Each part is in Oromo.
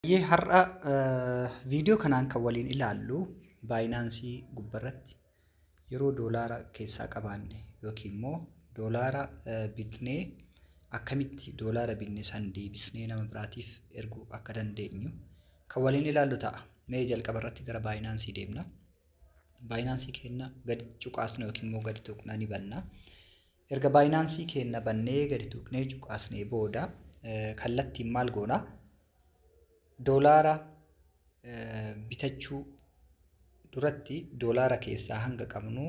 Har'a viidiyoo kanaan kan waliin ilaallu baayinaansii gubbarratti yeroo doolaara keessaa qabaanne yookiin immoo doolaara bitnee akkamitti doolaara bitne san deebisnee nama biraatiif erguu akka dandeenyu kan waliin ilaallu ta'a. Mee jalqaba irratti gara baayinaansii deemna. Baayinaansii keenya gadi cuqaasna yookiin immoo gadi tuqnaa ni banna. Erga baayinaansii keenya bannee gadi tuqnee cuqaasnee booda kallattiin maal goona? Doolaara bitachuu duratti doolaara keessaa hanga qabnu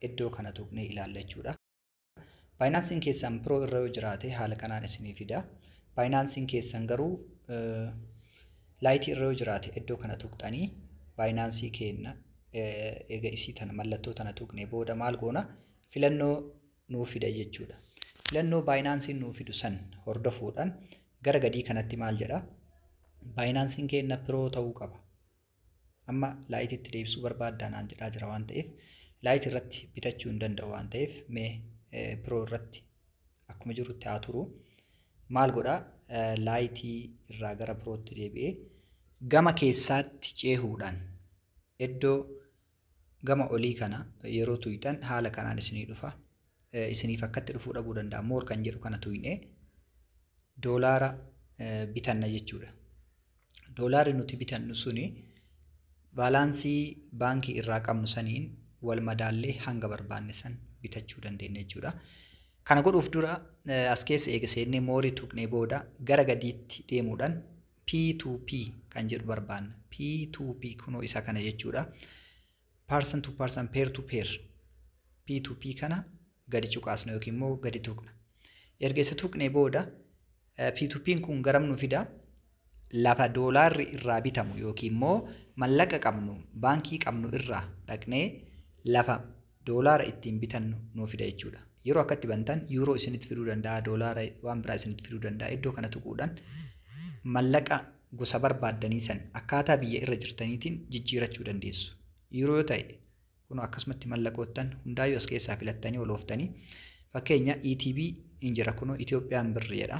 iddoo kana tuqnee ilaalla jechuudha. Baayinaansiin keessan Pro irra yoo jiraate haala kanaan isinii fida. Baayinaansiin keessan garuu laayitii irra yoo jiraate iddoo kana tuqxanii baayinaansii keenya eega isii tana mallattoo tana tuqnee booda maal goona? Filannoo nuu fida jechuudha. Filannoo baayinaansiin nuu fidu san hordofuudhaan gara gadii kanatti maal jedha? Baayinaansiin keenya Pro ta'uu qaba. Amma laayitiitti deebisuu barbaaddaa naan jedhaa jira waan ta'eef laayitii irratti bitachuu hin danda'u waan ta'eef mee Pro irratti akkuma jirutti haa turu. Maal godhaa? Laayitii irraa gara Prootti deebi'ee gama keessaatti ceehuudhaan iddoo gama olii kana yeroo tuytan haala kanaan isinii dhufa. Isiniif akkatti dhufuu dhabuu danda'a. Moor kan jedhu kana tuynee doolaara bitanna jechuudha. Doolaarri nuti bitannu suni baalaansii baankii irraa qabnu saniin wal madaallee hanga barbaanne san bitachuu dandeenya jechuudha. Kana godhuuf dura as keessa eega seennee moorii tuqnee booda gara gadiitti deemuudhaan P2P kan jedhu barbaanna. P2P kunoo isa kana jechuudha. Person to person, pair to pair. P2P kana gadi cuqaasna yookiin immoo gadi tuqna. Erga isa tuqnee booda P2P'n kun garam nu fida? Lafa doolaarri irraa bitamu yookiin immoo mallaqa qabnu baankii qabnu irraa dhaqnee lafa doolaara ittiin bitannu nuu fida jechuudha. Yeroo akkatti bantan yuuroo isinitti fiduu danda'a, doolaara waan biraa isinitti fiduu danda'a. Iddoo kana tuquudhaan mallaqa gosa barbaaddanii san akkaataa biyya irra jirtaniitiin jijjiirachuu dandeessu. Yuuroo yoo ta'e kun akkasumatti mallaqoottan hundaayyuu as keessaa filattanii olooftanii fakkeenya ETB injira kunoo Itoophiyaan birri jedha.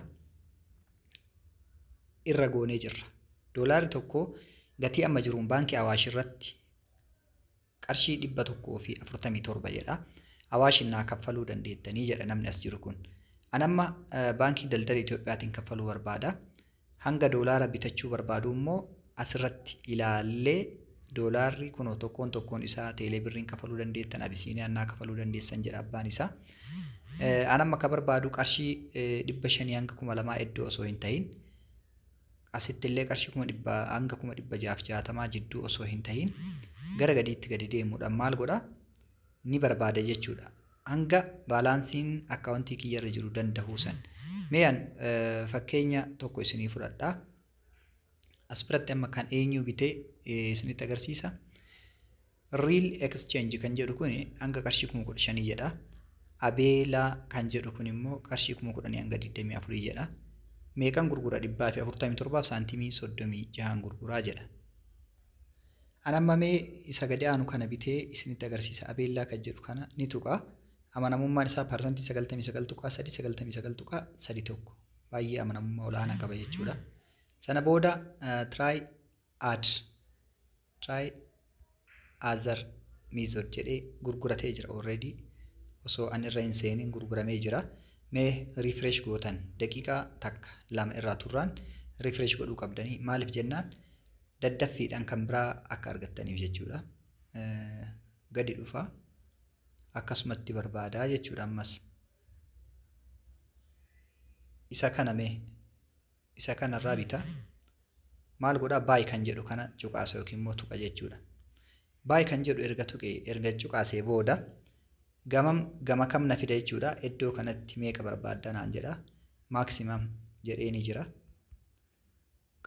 Irra goonee jirra. Doolaarri tokko gatii amma jiruun baankii Awaash irratti qarshii 147 jedha. Awaashin naa kaffaluu dandeettanii jedha namni as jiru kun. Anamma baankii daldala Itoophiyaatiin kaffaluu barbaada. Hanga doolaara bitachuu barbaadu immoo asirratti ilaallee doolaarri kunoo tokkoon isaa teelee birriin kaffaluu dandeettan, Abisiiniyaan naa kaffaluu dandeessan jedha abbaan isaa. Anamma ka barbaadu qarshii 500 hanga 2000 iddoo osoo hin ta'in asitti illee qarshii 100 hanga 660 jidduu osoo hin ta'in gara gadiitti gadi deemuudhaan maal godha? Ni barbaada jechuudha. Hanga baalaansiin akkaawuntii kiyyarra jiru danda'uu san. Meeyaan fakkeenya tokko isinii fudhadhaa. As biratti amma kan eenyu bitee isinitti agarsiisa. Real exchange kan jedhu kun hanga qarshii 15,000 jedha. Abeelaa kan jedhu kun immoo qarshii 10,000 hanga 24 jedha. Meeqan gurgura 147 saantimii 36 gurguraa jedha. Anamma mee isa gadi aanu kana bitee isinitti agarsiisa. Abeellaa kan jedhu kana ni tuqa. Amanamummaan isaa parsantii 99.3 baay'ee amanamummaa olaanaa qaba jechuudha. Sana booda try other method jedhee gurguratee jira already. Osoo an irra hin seeniin gurguramee jira. Mee refresh gootan daqiiqaa takka lama irraa turraan refresh godhuu qabdanii. Maaliif jennaan daddaffiidhaan kan biraa akka argattaniif jechuudha. Gadi dhufa akkasumatti barbaadaa jechuudha. Ammas isa kana mee isa kanarraa bita maal godhaa? Baay kan jedhu kana cuqaasa yookiin immoo tuqa jechuudha. Baay kan jedhu erga cuqaasee booda gama kam na fida jechuudha. Iddoo kanatti meeqa barbaadda naan jedha. Maximum jedhee ni jira.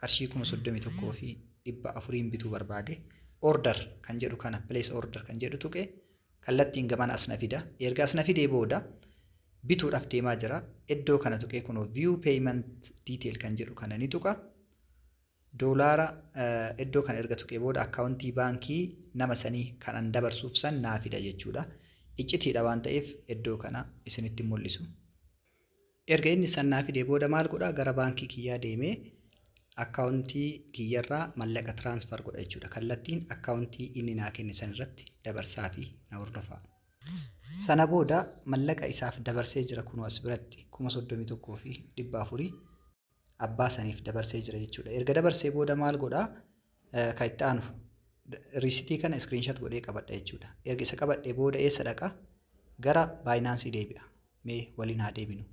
Qarshii 31,400 bituu barbaade. Order kan jedhu kana place order kan jedhu tuqe kallattiin gaman as na fida. Erga as na fidee booda bituudhaaf deemaa jira. Iddoo kana tuqee kunoo view payment detail kan jedhu kana ni tuqa. Doolaara iddoo kana erga tuqee booda akkaawuntii baankii nama sanii kanan dabarsuuf san naa fida jechuudha. Iccitiidha waan ta'eef iddoo kana isinitti mul'isu. Erga inni san naa fidee booda maal godhaa? Gara baankii kiyyaa deemee akkaawuntii kiyyarraa mallaqa tiraansfar godha jechuudha. Kallattiin akkaawuntii inni naa kenne san irratti dabarsaa fi na hordofaa. Sana booda mallaqa isaaf dabarsee jira kunoo as biratti 31,400 abbaa saniif dabarsee jira jechuudha. Erga dabarsee booda maal godhaa? Kan itti aanu risiitii kana iskiriinshat godhee qabadha jechuudha. Erga isa qabadhee booda eessa dhaqa? Gara baayinaansii deebi'a. Mee waliin haa deebinu.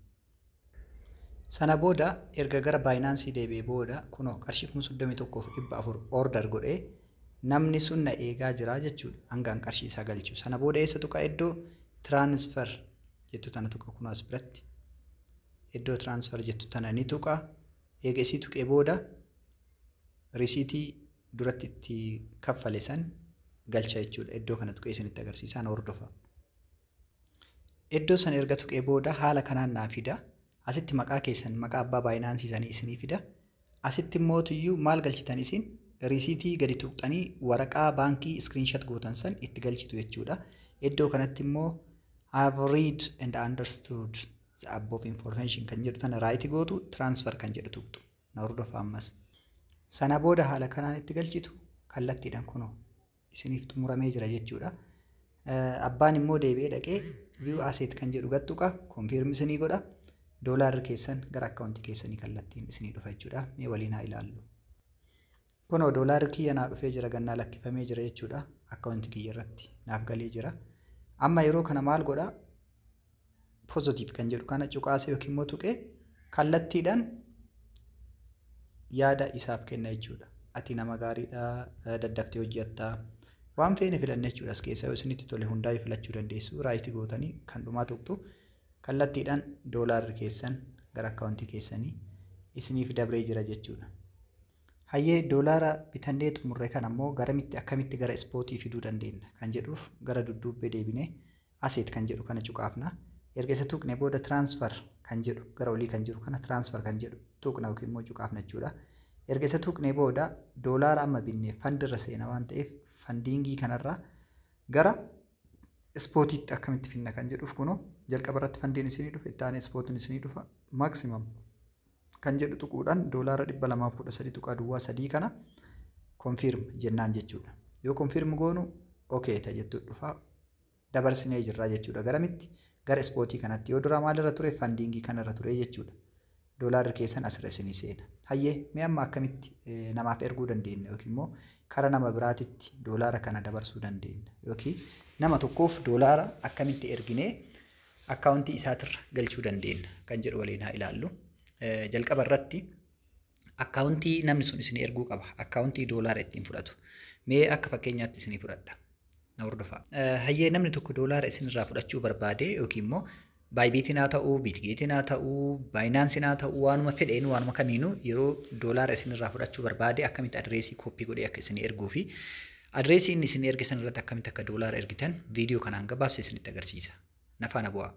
Sana booda erga gara baayinaansii deebi'ee booda kunoo qarshii 31,400 order godhee namni sun na eegaa jira jechuudha. Hangaan qarshii isaa galchu. Sana booda eessa tuqa? Iddoo tiraansfer jettu tana tuqa kunoo as biratti. Iddoo tiraansfer jettu tana ni tuqa. Eega isii tuqee booda risiitii duratti itti kaffale san galcha jechuudha. Iddoo kana tuqee isinitti agarsiisaan hordofa. Iddoo san erga tuqee booda haala kanaan naa fida. Asitti maqaa keessan maqaa abbaa baayinaansii sanii isinii fida. Asitti immoo tuyyuu maal galchitan isin? Risiitii gadi tuqxanii waraqaa baankii iskiriinshat gootan san itti galchitu jechuudha. Iddoo kanatti immoo I have read and understood the above information kan jedhu tana raayiti gootu transfer kan jedhu tuqxu. Na hordofa ammas. Sana booda haala kanaan itti galchitu kallattiidhaan kunoo isiniif xumuramee jira jechuudha. Abbaan immoo deebi'ee dhaqee view asset kan jedhu gattuqa confirm isinii godha. Doolaarri keessan gara akkaawuntii keessanii kallattiin isinii dhufa jechuudha. Mee waliin haa ilaallu. Kunoo doolaarri kiyya naa dhufee jira gannaa lakkifamee jira jechuudha. Akkaawuntii kiyya irratti naaf galee jira. Amma yeroo kana maal godhaa? Positive kan jedhu kana cuqaasee yookiin immoo tuqee kallattiidhaan yaada isaaf kenna jechuudha. Ati nama gaariidha, daddaftee hojjettaa, waan feene filanne jechuudha. As keessa yoo isinitti tole hundaa'ee filachuu dandeessu. Raayitii gootanii kan dhumaa tuqxu kallattiidhaan doolaarri keessan gara akkaawuntii keessanii isiniif dabree jira jechuudha. Hayyee doolaara bitannee xumurre kan ammoo garamitti akkamitti gara ispootii fiduu dandeenya kan jedhuuf gara dudduubbee deebinee aseet kan jedhu kana cuqaafna. Erga isa tuqne booda transfer kan jedhu gara olii kan jiru kana transfer kan jedhu tuqna yookiin immoo cuqaafna jechuudha. Erga isa tuqne booda doolaara amma binnee fandirra seena waan ta'eef fandiingii kanarraa gara ispootiitti akkamitti finna kan jedhuuf kunoo jalqaba irratti fandiin isinii dhufa itti aanee ispootiin isinii dhufa maximum kan jedhu tuquudhaan doolaara 213 tuqaa duwwaa 3 kana confirm jennaan jechuudha. Yoo confirm goonu okay ta jettu dhufa dabarsinee jirra jechuudha. Garamitti gara ispootii kanatti yoo dura maalirra ture fandiingii kanarra ture jechuudha. Doolaarri keessan asirra isinii seena. Hayyee mee amma akkamitti namaaf erguu dandeenya yookiin immoo karaa nama biraatitti doolaara kana dabarsuu dandeenya yookiin nama tokkoof doolaara akkamitti erginee akkaawuntii isaatirra galchuu dandeenya kan jedhu waliin haa ilaallu. Jalqaba irratti akkaawuntii namni sun isin erguu qaba. Akkaawuntii doolaara ittiin fudhatu. Mee akka fakkeenyaatti isinii fudhadha. Na hordofaa. Hayyee namni tokko doolaara isinirraa fudhachuu barbaade yookiin immoo Baayibiitiin haa ta'uu, Biitgeetiin haa ta'uu, Baayinaansiin haa ta'uu, waanuma fedheen waanuma kamiinuu yeroo doolaara isinirraa fudhachuu barbaade akkamitti adreesii kooppii godhee akka isin erguu fi adreesii inni isin ergisan irratti akkamitti akka doolaara ergitan viidiyoo kanaan gabaabsee isinitti agarsiisa. Na faana bu'aa.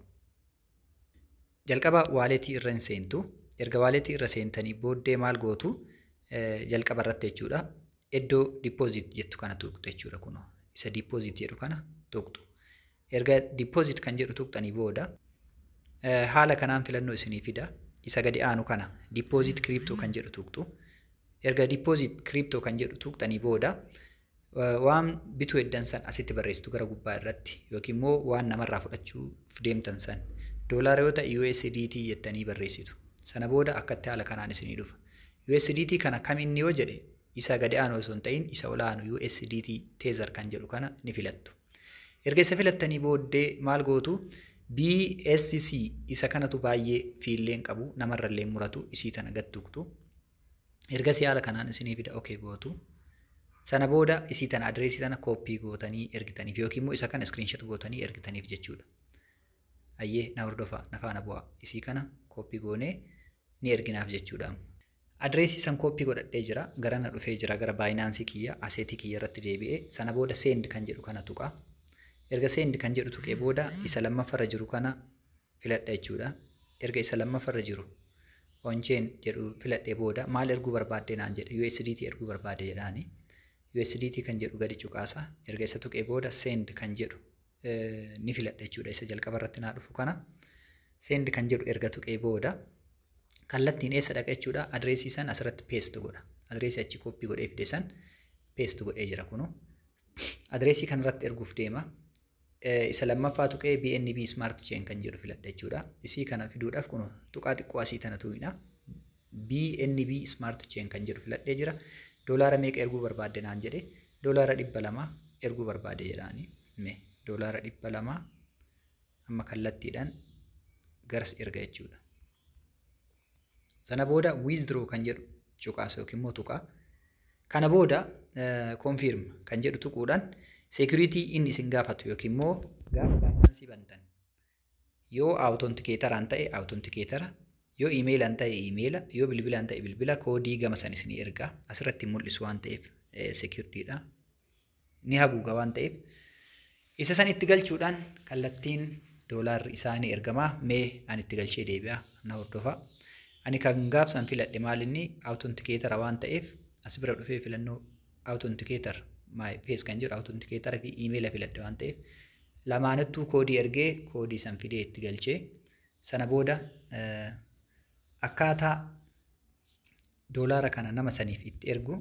Jalqaba waaleetii irra hin seentu. Erga waaleetii irra seentanii booddee maal gootu? Jalqaba irratti jechuudha. Iddoo dippooziit jettu kana tuqxu jechuudha kunoo. Isa dippooziit jedhu kana tuqxu. Erga dippooziit kan jedhu tuqxanii booda haala kanaan filannoo isinii fida. Isa gadi aanu kana dippooziit kiriptoo kan jedhu tuqxu. Erga dippooziit kiriptoo kan jedhu tuqxanii booda waan bituu eddan san asitti barreessitu gara gubbaa irratti yookiin immoo waan namarraa fudhachuuf deemtan san doolaara yoo ta'e USDT jettanii barreessitu. Sana booda akkatti haala kanaan isinii dhufa. USDT kana kaminni yoo jedhe isa gadi aanu osoo hin ta'in isa olaanu USDT teezar kan jedhu kana ni filattu. Erga isa filattanii booddee maal gootu? BSC isa kanatu baay'ee fiilleen qabu namarrallee muratu isii tana gad tuqtu. Erga si haala kanaan isinii fida okay gootu. Sana booda isii tana adreesii tana kooppii gootanii ergitaniif yookiin immoo isa kana iskiriinshat gootanii ergitaniif jechuudha. Hayyee na hordofaa na faana bu'aa. Isii kana kooppii goonee ni erginaaf jechuudha. Adreesii san kooppii godhadhee jira. Gara na dhufee jira gara baayinaansii kiyya aseetii kiyya irratti deebi'ee sana booda send kan jedhu kana tuqa. Erga send kan jedhu tuqee booda isa lammaffarra jiru kana filadha jechuudha. Erga isa lammaffarra jiru on-chain jedhu filadhee booda maal erguu barbaadde naan jedhe USDT erguu barbaade jedhaani. USDT kan jedhu gadi cuqaasa. Erga isa tuqee booda send kan jedhu ni filadha jechuudha. Isa jalqaba irratti naa dhufu kana send kan jedhu erga tuqee booda kallattiin eessa dhaqa jechuudha. Adreesii san asirratti paste godha. Adreesii achi copy godhee fide san paste godhee jira kunu. Adreesii kanarratti erguuf deema. Isa lammaffaa tuqee BNB Smart Chain kan jedhu filadha jechuudha. Isii kana fiduudhaaf kunu tuqaa xiqqoo asii tana tuqina. BNB Smart Chain kan jedhu filadhee jira. Doolaara meeqa erguu barbaadde naan jedhe. Doolaara 200 erguu barbaade jedhaani. Doolaara 200 amma kallattiidhaan garas erga jechuudha. Sana booda withdraw kan jedhu cuqaasa yookiin immoo tuqaa. Kana booda confirm kan jedhu tuquudhaan security inni isin gaafatu yookiin immoo gaafa Binance bantan yoo authenticatoraan ta'e authenticator, yoo email ta'e email, yoo bilbilaan ta'e bilbila koodii gama san isin erga asirratti mul'isu waan ta'eef securityidha. Ni haguuga waan ta'eef isa san itti galchuudhaan kallattiin doolaarri isaanii ergamaa mee ani itti galchee deebi'a na hordofa. Ani kan gaafsan filadhe maalinni authenticator waan ta'eef as bira dhufee filannoo authenticator my face kan jedhu authenticator fi email filadhe waan ta'eef lamaanattuu koodii ergee koodii san fidee itti galchee sana booda akkaataa doolaara kana nama saniif itti ergu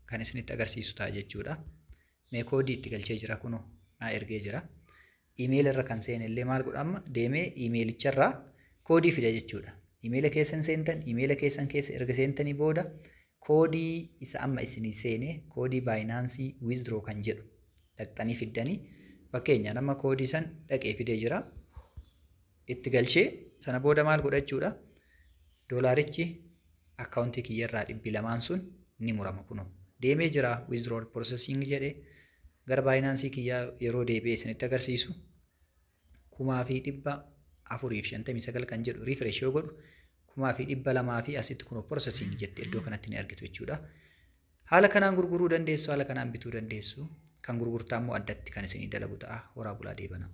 kan isinitti agarsiisu ta'a jechuudha. Mee koodii itti galchee jira kuno na ergee jira. Email irra kan seene illee maal godhama deemee emailicharraa koodii fida jechuudha. Email keessan seentan email keessan keessa erga seentanii booda koodii isa amma isinii seene koodii Binance withdraw kan jedhu dhaqxanii fiddanii fakkeenya nama koodii san dhaqee fidee jira itti galchee sana booda maal godha jechuudha. Doolaarichi akkaawuntii kiyyarraa 200 sun ni murama kuno deemee jira withdrawal processing jedhee gara Binance kiyyaa yeroo deebi'ee isinitti agarsiisu 1459 kan jedhu refresh yoo godhu 1200 fi asitti kuno processing jettee iddoo kanatti ni argitu jechuudha. Haala kanaan gurguruu dandeessu, haala kanaan bituu dandeessu. Kan gurgurtaa immoo addatti kan isinii dalagu ta'a. Horaa bulaa deebana.